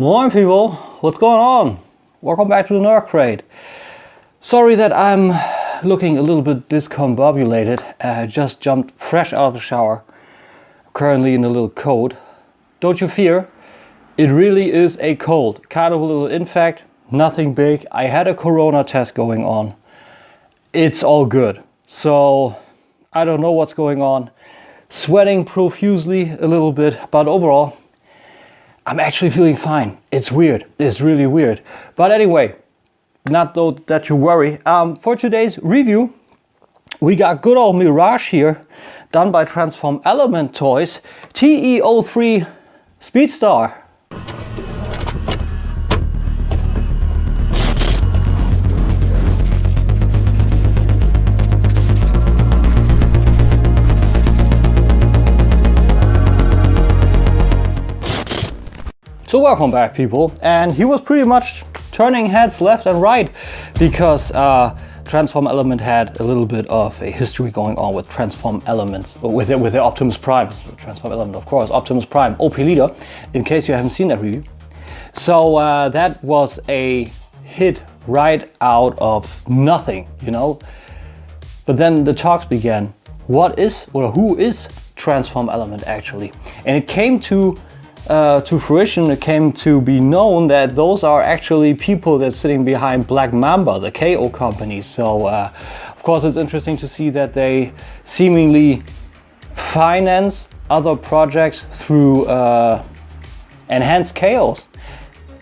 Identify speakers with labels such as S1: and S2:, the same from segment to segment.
S1: Morning people, what's going on? Welcome back to the Nerd Crate. Sorry that I'm looking a little bit discombobulated. I just jumped fresh out of the shower. Currently in a little cold. Don't you fear, it really is a cold. Kind of a little infect, nothing big. I had a corona test going on. It's all good. So I don't know what's going on. Sweating profusely a little bit, but overall I'm actually feeling fine. It's weird. It's really weird. But anyway, not though that you worry. For today's review, we got good old Mirage here, done by Transform Element Toys, TE03 Speedstar. So welcome back people, and he was pretty much turning heads left and right because Transform Element had a little bit of a history going on with Transform Elements, with the Optimus Prime, Transform Element of course, Optimus Prime, OP Leader, in case you haven't seen that review. So that was a hit right out of nothing, you know. But then the talks began. What is, or who is Transform Element actually? And it came to fruition, it came to be known that those are actually people that's sitting behind Black Mamba, the KO company. So of course it's interesting to see that they seemingly finance other projects through enhanced chaos.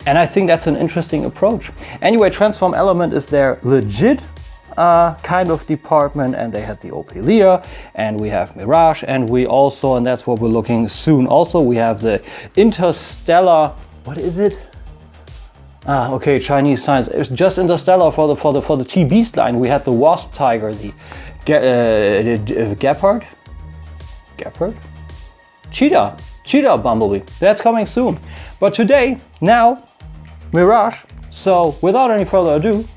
S1: And I think that's an interesting approach. Anyway, Transform Element is their legit kind of department, and they had the OP Leader, and we have Mirage, and we also, and that's what we're looking soon also, we have the Interstellar, what is it? Okay, Chinese science. It's just Interstellar for the T-Beast line. We had the Wasp Tiger, the Gepard? Cheetah Bumblebee. That's coming soon. But today, now, Mirage. So without any further ado,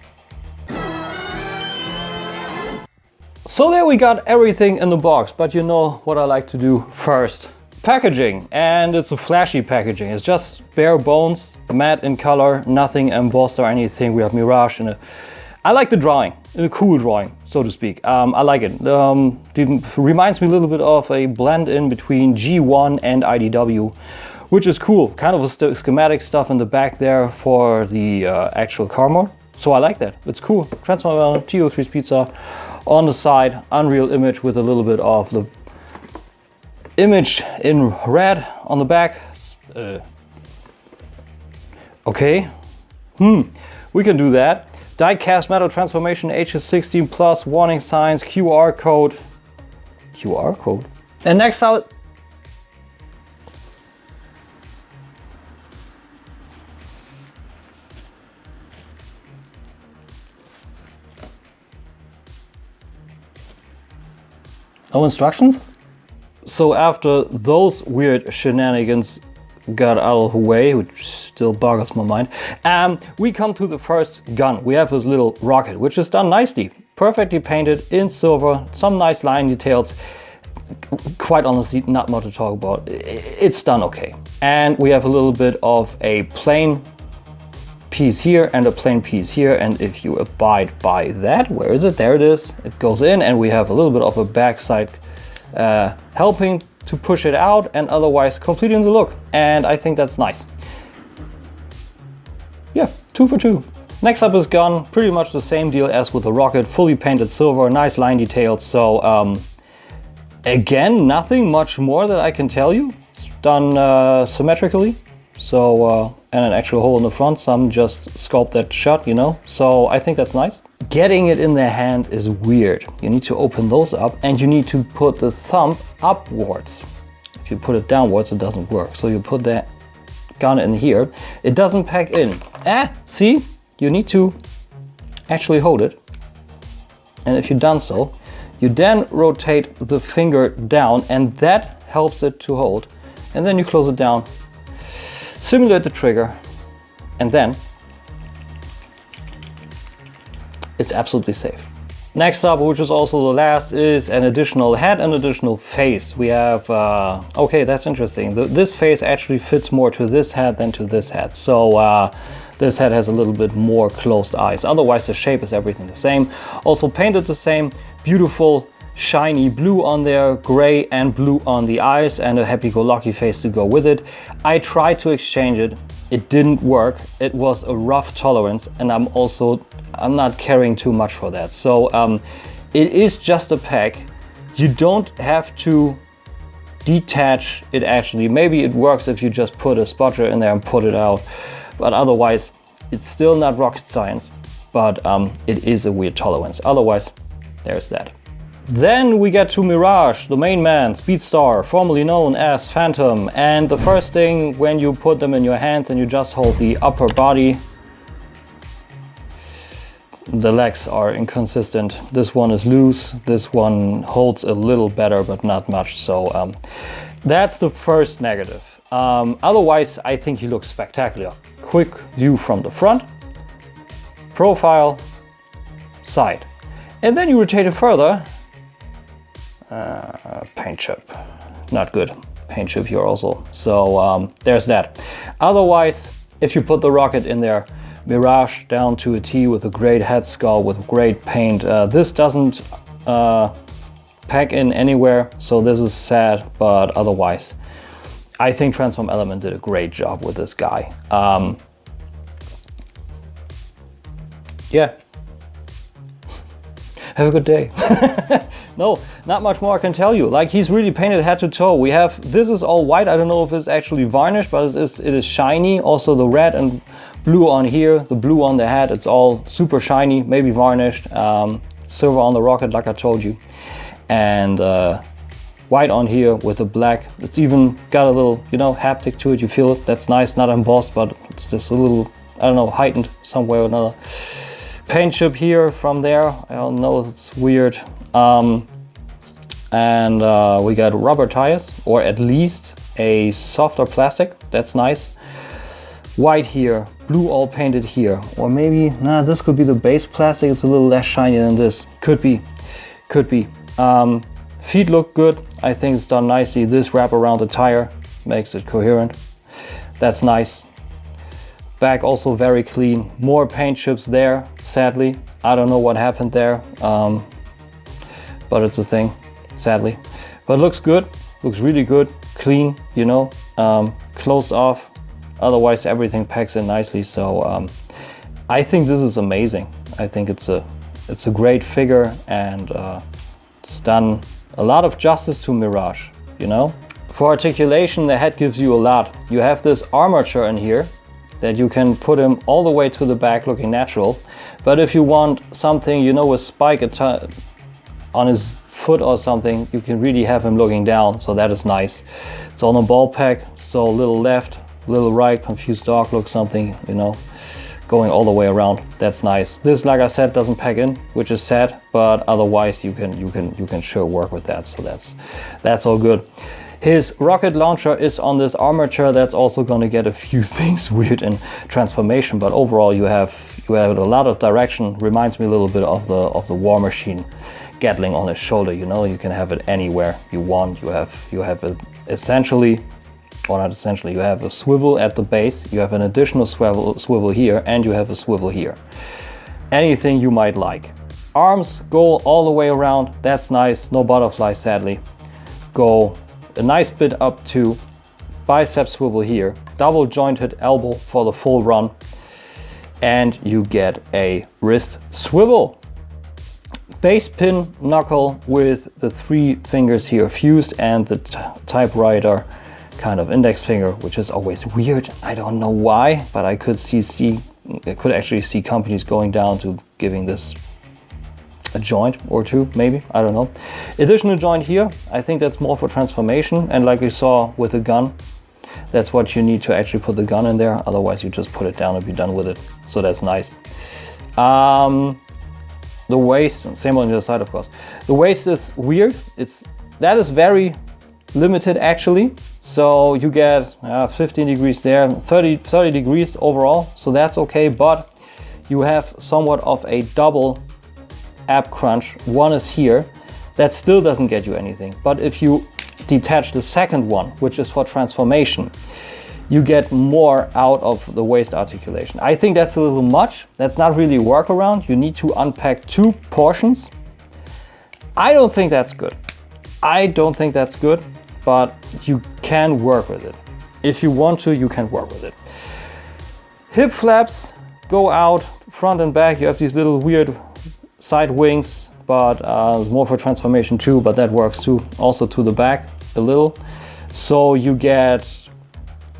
S1: so there we got everything in the box, but you know what I like to do first. Packaging, and it's a flashy packaging. It's just bare bones, matte in color, nothing embossed or anything. We have Mirage in a, I like the drawing, in a cool drawing, so to speak. I like it. It reminds me a little bit of a blend in between G1 and IDW, which is cool. Kind of a schematic stuff in the back there for the actual car mode. So I like that, it's cool. Transform TE03 Speedstar. On the side, Unreal image with a little bit of the image in red on the back. Okay, we can do that. Die-cast metal transformation, HS16 plus, warning signs, QR code. And next out, no instructions? So after those weird shenanigans got out of the way, which still boggles my mind, we come to the first gun. We have this little rocket, which is done nicely. Perfectly painted in silver, some nice line details. Quite honestly, not much to talk about. It's done okay. And we have a little bit of a plain piece here and a plain piece here, and if you abide by that, where is it? There it is. It goes in, and we have a little bit of a backside helping to push it out, and otherwise completing the look, and I think that's nice. Yeah, 2 for 2. Next up is gun, pretty much the same deal as with the rocket, fully painted silver, nice line details. So again, nothing much more that I can tell you. It's done symmetrically. So, and an actual hole in the front, some just sculpt that shut, you know. So I think that's nice. Getting it in their hand is weird. You need to open those up, and you need to put the thumb upwards. If you put it downwards, it doesn't work. So you put that gun in here. It doesn't pack in. See? You need to actually hold it. And if you've done so, you then rotate the finger down, and that helps it to hold. And then you close it down. Simulate the trigger, and then it's absolutely safe. Next up, which is also the last, is an additional head and additional face. We have, okay, that's interesting. This face actually fits more to this head than to this head. So this head has a little bit more closed eyes. Otherwise, the shape is everything the same. Also painted the same, beautiful shiny blue on there, gray and blue on the eyes, and a happy-go-lucky face to go with it. I tried to exchange it. It didn't work. It was a rough tolerance, and I'm not caring too much for that. So it is just a pack. You don't have to detach it actually. Maybe it works if you just put a spotter in there and put it out, but otherwise it's still not rocket science, but it is a weird tolerance. Otherwise, there's that. Then we get to Mirage, the main man, Speedstar, formerly known as Phantom. And the first thing, when you put them in your hands and you just hold the upper body, the legs are inconsistent. This one is loose, this one holds a little better, but not much. So that's the first negative. Otherwise, I think he looks spectacular. Quick view from the front, profile, side. And then you rotate it further. Paint chip, not good. Paint chip here also. So there's that. Otherwise, if you put the rocket in there, Mirage down to a T with a great head sculpt with great paint. This doesn't pack in anywhere, so this is sad, but otherwise, I think Transform Element did a great job with this guy. Yeah. Have a good day. No, not much more I can tell you. Like, he's really painted head to toe. We have, this is all white. I don't know if it's actually varnished, but it is shiny. Also the red and blue on here, the blue on the head, it's all super shiny, maybe varnished. Silver on the rocket, like I told you. And white on here with the black. It's even got a little, you know, haptic to it. You feel it. That's nice, not embossed, but it's just a little, I don't know, heightened some way or another. Paint chip here from there. I don't know, it's weird. And we got rubber tires, or at least a softer plastic. That's nice. White here, blue all painted here. Or maybe, nah, this could be the base plastic. It's a little less shiny than this. Could be, could be. Feet look good. I think it's done nicely. This wrap around the tire makes it coherent. That's nice. Back also very clean. More paint chips there, sadly. I don't know what happened there, but it's a thing, sadly. But looks good, looks really good, clean, you know, closed off. Otherwise everything packs in nicely. So I think this is amazing. I think it's a great figure, and it's done a lot of justice to Mirage, you know. For articulation, the head gives you a lot. You have this armature in here that you can put him all the way to the back looking natural. But if you want something, you know, a spike on his foot or something, you can really have him looking down, so that is nice. It's on a ball pack, so a little left, a little right, confused dog look, something, you know, going all the way around. That's nice. This, like I said, doesn't pack in, which is sad, but otherwise you can sure work with that, so that's all good. His rocket launcher is on this armature. That's also going to get a few things weird in transformation, but overall you have a lot of direction. Reminds me a little bit of the War Machine Gatling on his shoulder. You know, you can have it anywhere you want. You have a essentially, or not essentially, you have a swivel at the base. You have an additional swivel here, and you have a swivel here. Anything you might like. Arms go all the way around. That's nice. No butterfly, sadly. Go a nice bit up to bicep swivel here, double jointed elbow for the full run, and you get a wrist swivel. Base pin knuckle with the 3 fingers here fused, and the typewriter kind of index finger, which is always weird. I don't know why, but I could actually see companies going down to giving this a joint or two, maybe, I don't know. Additional joint here, I think that's more for transformation, and like we saw with the gun, that's what you need to actually put the gun in there. Otherwise you just put it down and be done with it, so that's nice. The waist, same on the other side of course. The waist is weird. That is very limited actually, so you get 15 degrees there, 30 degrees overall, so that's okay, but you have somewhat of a double ab crunch, one is here. That still doesn't get you anything. But if you detach the second one, which is for transformation, you get more out of the waist articulation. I think that's a little much. That's not really a workaround. You need to unpack two portions. I don't think that's good. I don't think that's good, but you can work with it. If you want to, you can work with it. Hip flaps go out front and back. You have these little weird side wings, but more for transformation too, but that works too. Also to the back a little. So you get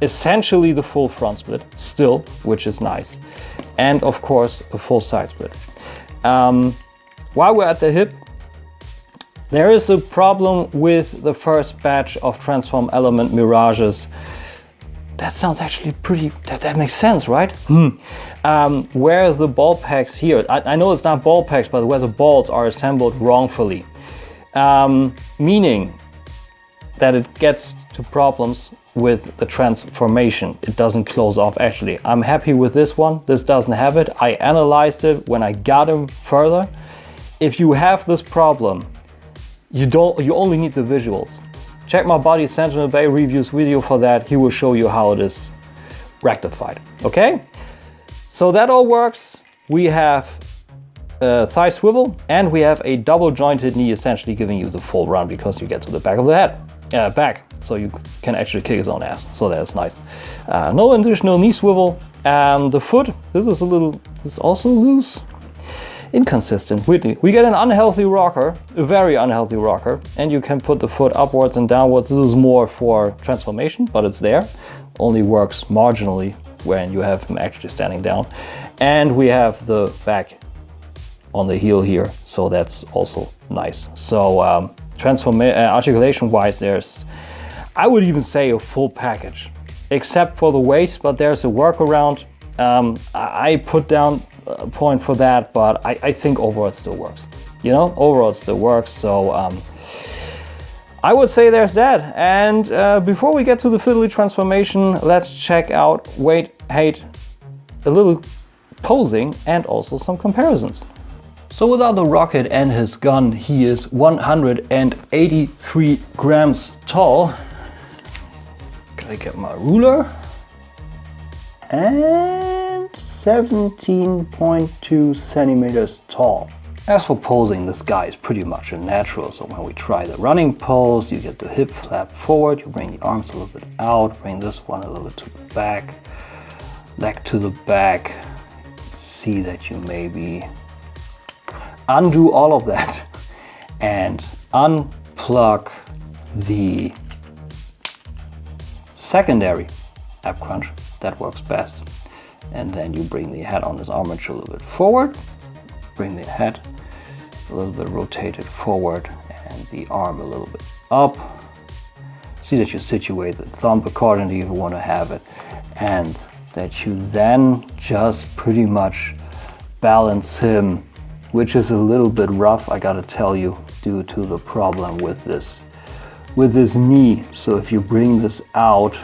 S1: essentially the full front split still, which is nice. And of course, a full side split. While we're at the hip, there is a problem with the first batch of transform element Mirages. That sounds actually pretty, that makes sense, right? Where the ball packs here, I know it's not ball packs, but where the balls are assembled wrongfully. Meaning that it gets to problems with the transformation. It doesn't close off actually. I'm happy with this one. This doesn't have it. I analyzed it when I got him further. If you have this problem, you only need the visuals. Check my Body Sentinel Bay reviews video for that. He will show you how it is rectified. Okay? So that all works. We have a thigh swivel and we have a double jointed knee, essentially giving you the full run because you get to the back of the head, back. So you can actually kick his own ass. So that's nice. No additional knee swivel. The foot, this is also loose. Inconsistent. We get an unhealthy rocker, a very unhealthy rocker, and you can put the foot upwards and downwards. This is more for transformation, but it's there. Only works marginally when you have him actually standing down. And we have the back on the heel here, so that's also nice. So articulation wise, there's, I would even say, a full package, except for the waist, but there's a workaround. I put down a point for that, but I think overall it still works. You know, overall it still works. So I would say there's that. And before we get to the fiddly transformation, let's check out weight, height, a little posing, and also some comparisons. So without the rocket and his gun, he is 183 grams tall. Gotta get my ruler. And 17.2 centimeters tall. As for posing, this guy is pretty much a natural. So when we try the running pose, you get the hip flap forward, you bring the arms a little bit out, bring this one a little bit to the back, leg to the back. See that you maybe undo all of that and unplug the secondary ab crunch. That works best. And then you bring the head on this armature a little bit forward, bring the head a little bit rotated forward and the arm a little bit up. See that you situate the thumb accordingly if you want to have it, and that you then just pretty much balance him, which is a little bit rough, I gotta tell you, due to the problem with this knee. So if you bring this out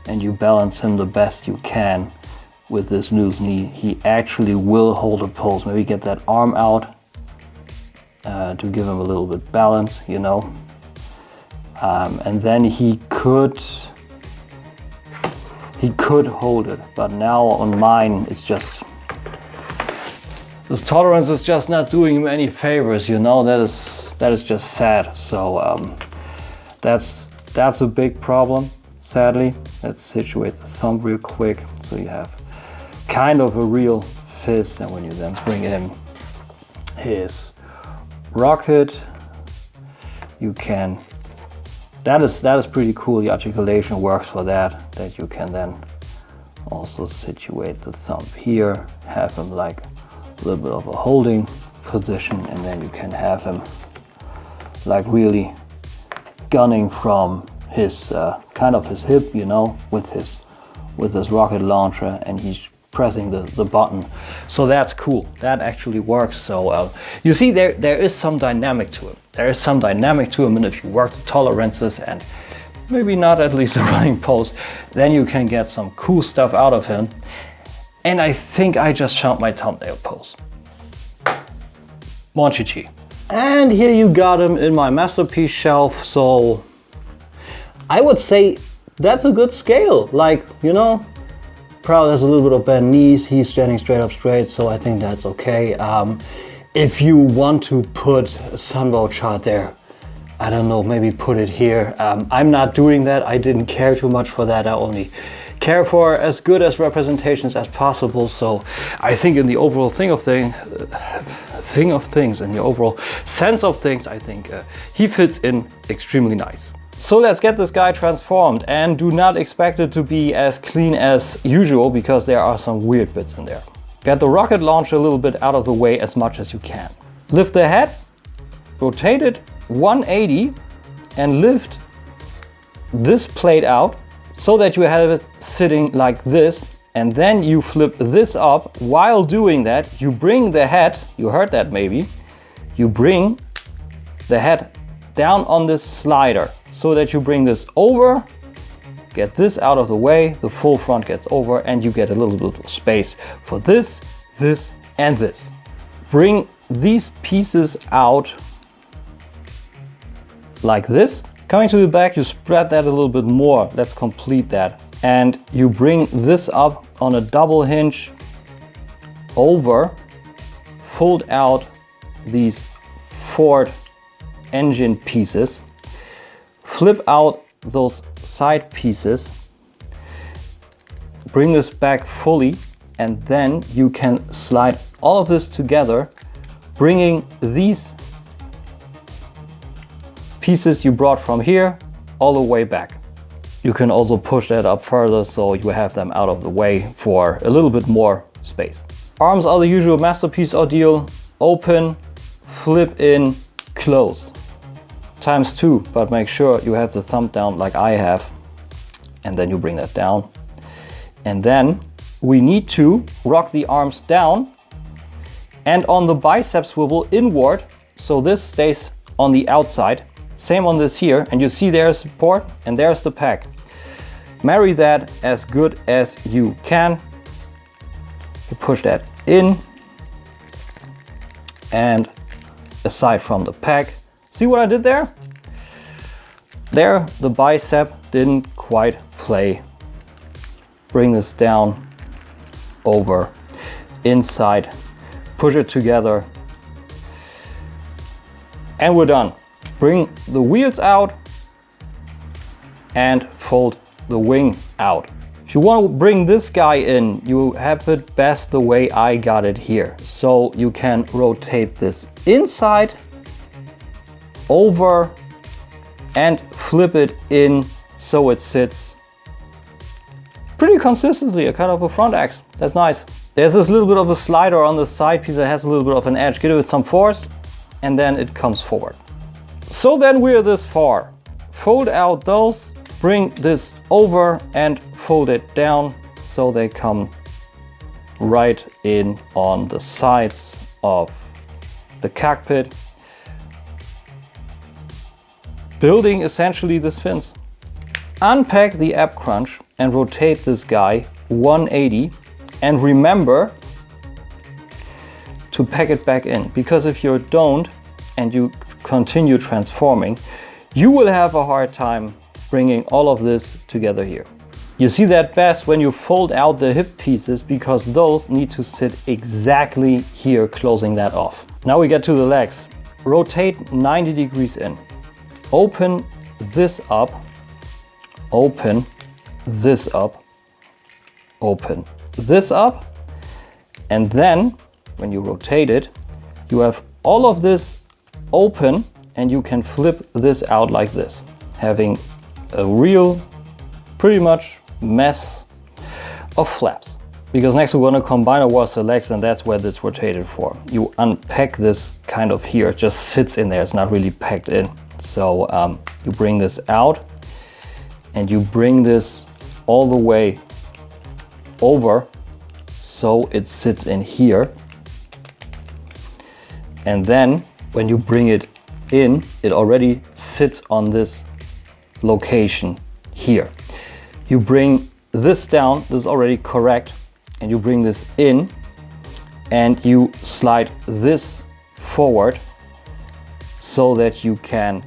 S1: and you balance him the best you can with this loose knee, he actually will hold a pose. Maybe get that arm out to give him a little bit balance, you know. And then he could hold it, but now on mine it's just, this tolerance is just not doing him any favors, you know. That is just sad. So that's a big problem, sadly. Let's situate the thumb real quick so you have kind of a real fist, and when you then bring in his rocket, you can, that is pretty cool. The articulation works for that you can then also situate the thumb here, have him like a little bit of a holding position, and then you can have him like really gunning from his kind of his hip, you know, with his rocket launcher, and he's pressing the button. So that's cool. That actually works. So you see, there is some dynamic to it. There is some dynamic to him, and if you work the tolerances and maybe not at least a running pose, then you can get some cool stuff out of him. And I think I just found my thumbnail pose. Monchichi. And here you got him in my masterpiece shelf, so I would say that's a good scale. Like, you know, probably has a little bit of bent knees, he's standing straight up straight, so I think that's okay. If you want to put a sunbow chart there, I don't know, maybe put it here. I'm not doing that, I didn't care too much for that, I only care for as good as representations as possible. So I think in the overall in the overall sense of things, I think he fits in extremely nice. So let's get this guy transformed, and do not expect it to be as clean as usual because there are some weird bits in there. Get the rocket launcher a little bit out of the way as much as you can. Lift the head, rotate it 180 and lift this plate out so that you have it sitting like this, and then you flip this up. While doing that, you bring the head, you heard that maybe, you bring the head down on this slider so that you bring this over, get this out of the way, the full front gets over, and you get a little bit of space for this, this, and this. Bring these pieces out like this. Coming to the back, you spread that a little bit more. Let's complete that. And you bring this up on a double hinge over, fold out these Ford engine pieces, flip out those side pieces, bring this back fully, and then you can slide all of this together, bringing these pieces you brought from here all the way back. You can also push that up further so you have them out of the way for a little bit more space. Arms are the usual masterpiece ordeal. Open, flip in, close. ×2, but make sure you have the thumb down like I have, and then you bring that down. And then we need to rock the arms down and on the bicep swivel inward, so this stays on the outside. Same on this here, and you see there's support and there's the pack. Marry that as good as you can. You push that in and aside from the pack. See what I did there? There, the bicep didn't quite play. Bring this down, over, inside, push it together, and we're done. Bring the wheels out and fold the wing out. If you want to bring this guy in, you have it best the way I got it here. So you can rotate this inside, over, and flip it in so it sits pretty consistently, a kind of a front X. That's nice. There's this little bit of a slider on the side piece that has a little bit of an edge. Give it some force and then it comes forward. So then we're this far. Fold out those, bring this over and fold it down so they come right in on the sides of the cockpit, building essentially this fins. Unpack the ab crunch and rotate this guy 180, and remember to pack it back in, because if you don't and you continue transforming, you will have a hard time bringing all of this together here. You see that best when you fold out the hip pieces, because those need to sit exactly here, closing that off. Now we get to the legs. Rotate 90 degrees in. Open this up, open this up, open this up, and then when you rotate it, you have all of this open and you can flip this out like this, having a real pretty much mess of flaps. Because next we're going to combine our was the legs, and that's where this rotated for. You unpack this kind of here, it just sits in there, it's not really packed in. So you bring this out and you bring this all the way over so it sits in here. And then when you bring it in, it already sits on this location here. You bring this down, this is already correct, and you bring this in and you slide this forward so that you can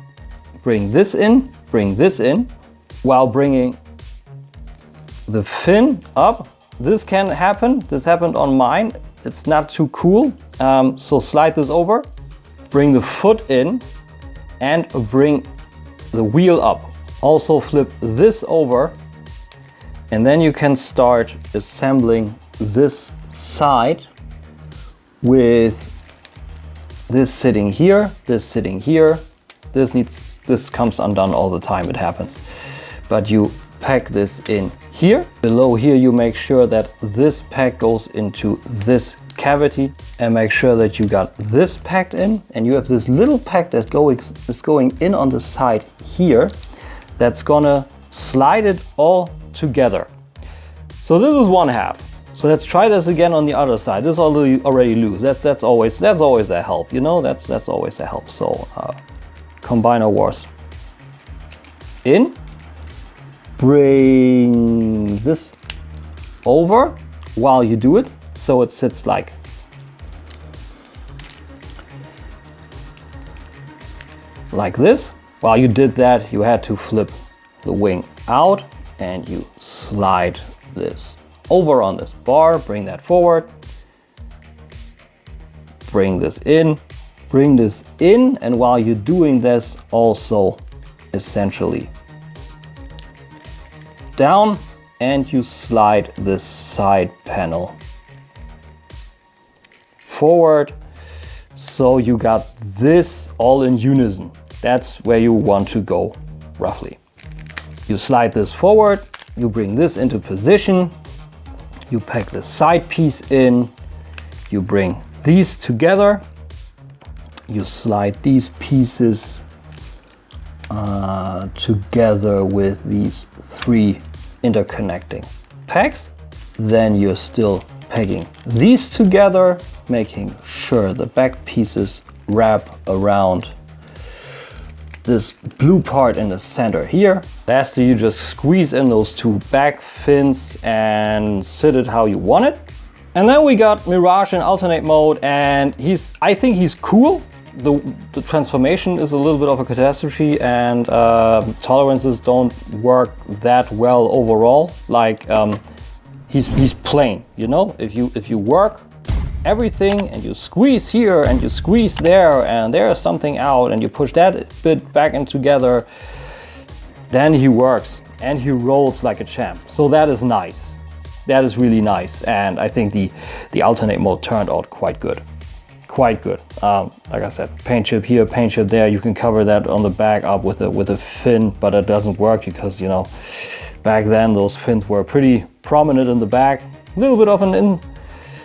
S1: bring this in, while bringing the fin up. This can happen. This happened on mine. It's not too cool. So slide this over, bring the foot in, and bring the wheel up. Also flip this over, and then you can start assembling this side with this sitting here, this sitting here. This comes undone all the time, it happens. But you pack this in here. Below here you make sure that this pack goes into this cavity, and make sure that you got this packed in, and you have this little pack that is going in on the side here, that's gonna slide it all together. So this is one half. So let's try this again on the other side. This is already loose. That's always a help, you know. That's always a help. So combiner wars in. Bring this over while you do it, so it sits like this. While you did that, you had to flip the wing out and you slide this over on this bar, bring that forward, bring this in, and while you're doing this, also essentially down, and you slide this side panel forward, so you got this all in unison. That's where you want to go, roughly. You slide this forward, you bring this into position, you pack the side piece in, you bring these together, you slide these pieces together with these three interconnecting packs. Then you're still pegging these together, making sure the back pieces wrap around this blue part in the center here. Lastly, you just squeeze in those two back fins and sit it how you want it. And then we got Mirage in alternate mode, and I think he's cool. The transformation is a little bit of a catastrophe, and tolerances don't work that well overall. Like he's plain, you know. If you work everything and you squeeze here and you squeeze there and there's something out and you push that bit back in together, then he works and he rolls like a champ. So that is nice. That is really nice, and I think the alternate mode turned out quite good. Quite good. Like I said, paint chip here, paint chip there. You can cover that on the back up with a fin, but it doesn't work because, you know, back then those fins were pretty prominent in the back. A little bit of an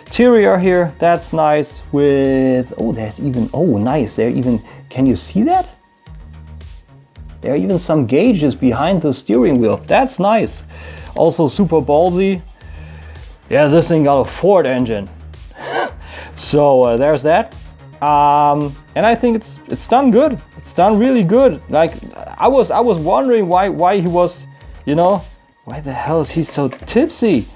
S1: interior here. That's nice. With there's even nice. There even, can you see that? There are even some gauges behind the steering wheel. That's nice. Also super ballsy. Yeah, this thing got a Ford engine. So there's that, and I think it's done good. It's done really good. Like I was wondering why he was, you know, why the hell is he so tipsy?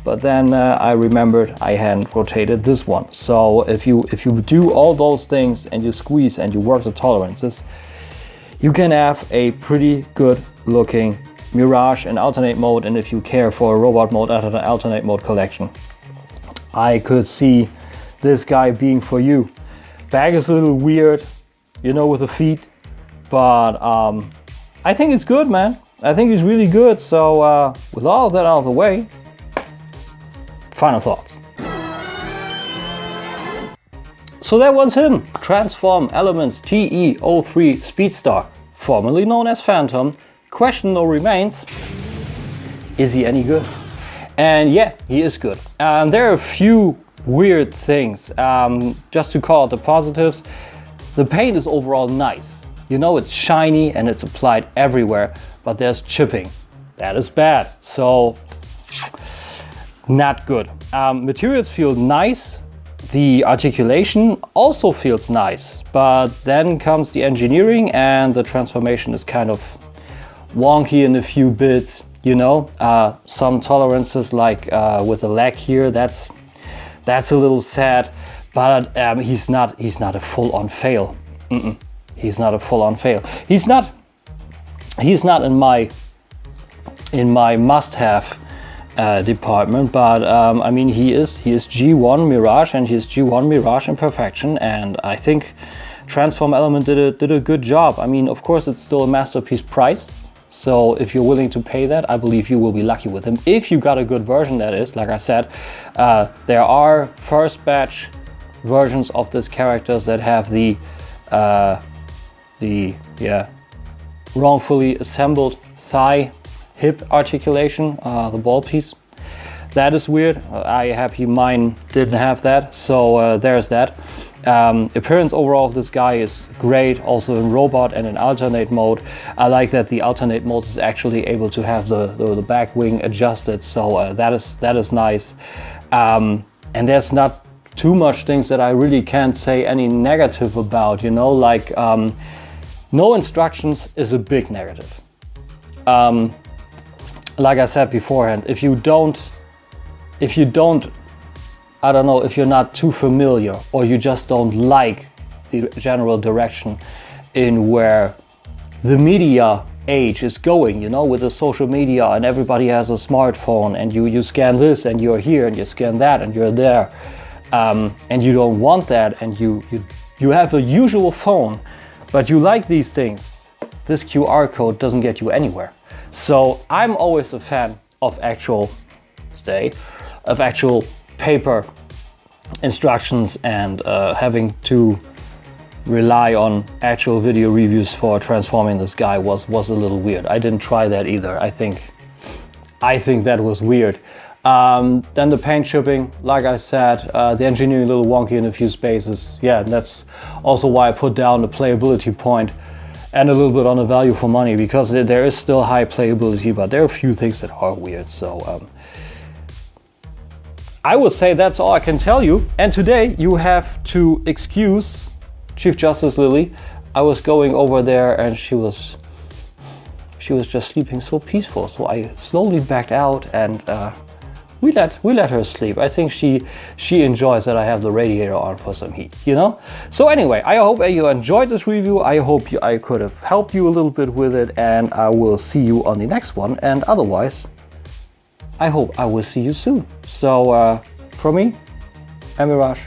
S1: But then I remembered I hadn't rotated this one. So if you do all those things and you squeeze and you work the tolerances, you can have a pretty good looking Mirage in alternate mode. And if you care for a robot mode alternate mode collection, I could see this guy being for you. Bag is a little weird, you know, with the feet, but I think it's good, man. I think it's really good. So with all of that out of the way, final thoughts. So that was him, Transform Elements TE03 Speedster, formerly known as Phantom. Question though remains, is he any good? And yeah, he is good. There are a few weird things. Just to call out the positives, the paint is overall nice. You know, it's shiny and it's applied everywhere, but there's chipping. That is bad. So not good. Materials feel nice. The articulation also feels nice, but then comes the engineering and the transformation is kind of wonky in a few bits, you know. Some tolerances like with the leg here, that's a little sad, but he's not a full-on fail. He's not a full-on fail. He's not in my must-have department, but I mean, he is G1 Mirage, and he is G1 Mirage in perfection, and I think Transform Element did a good job. I mean, of course, it's still a masterpiece price, so if you're willing to pay that, I believe you will be lucky with him. If you got a good version, that is, like I said, there are first batch versions of this characters that have the wrongfully assembled thigh hip articulation, the ball piece. That is weird. I happy mine didn't have that, so there's that. Appearance overall of this guy is great, also in robot and in alternate mode. I like that the alternate mode is actually able to have the back wing adjusted, so that is nice. And there's not too much things that I really can't say any negative about, you know, like no instructions is a big negative. Like I said beforehand, if you don't, I don't know, if you're not too familiar or you just don't like the general direction in where the media age is going, you know, with the social media and everybody has a smartphone and you scan this and you're here and you scan that and you're there, and you don't want that, and you have a usual phone, but you like these things, this QR code doesn't get you anywhere. So I'm always a fan of actual paper instructions, and having to rely on actual video reviews for transforming this guy was a little weird. I didn't try that either. I think that was weird. Then the paint chipping, like I said, the engineering a little wonky in a few spaces. Yeah, and that's also why I put down the playability point and a little bit on the value for money, because there is still high playability, but there are a few things that are weird. So I would say that's all I can tell you. And today you have to excuse Chief Justice Lily. I was going over there and she was just sleeping so peaceful. So I slowly backed out and we let her sleep. I think she enjoys that I have the radiator on for some heat, you know? So anyway, I hope you enjoyed this review. I hope I could have helped you a little bit with it, and I will see you on the next one. And otherwise, I hope I will see you soon. So from me, I'm Mirage.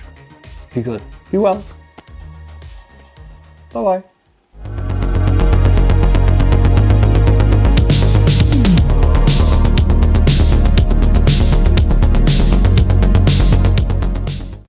S1: Be good, be well. Bye-bye.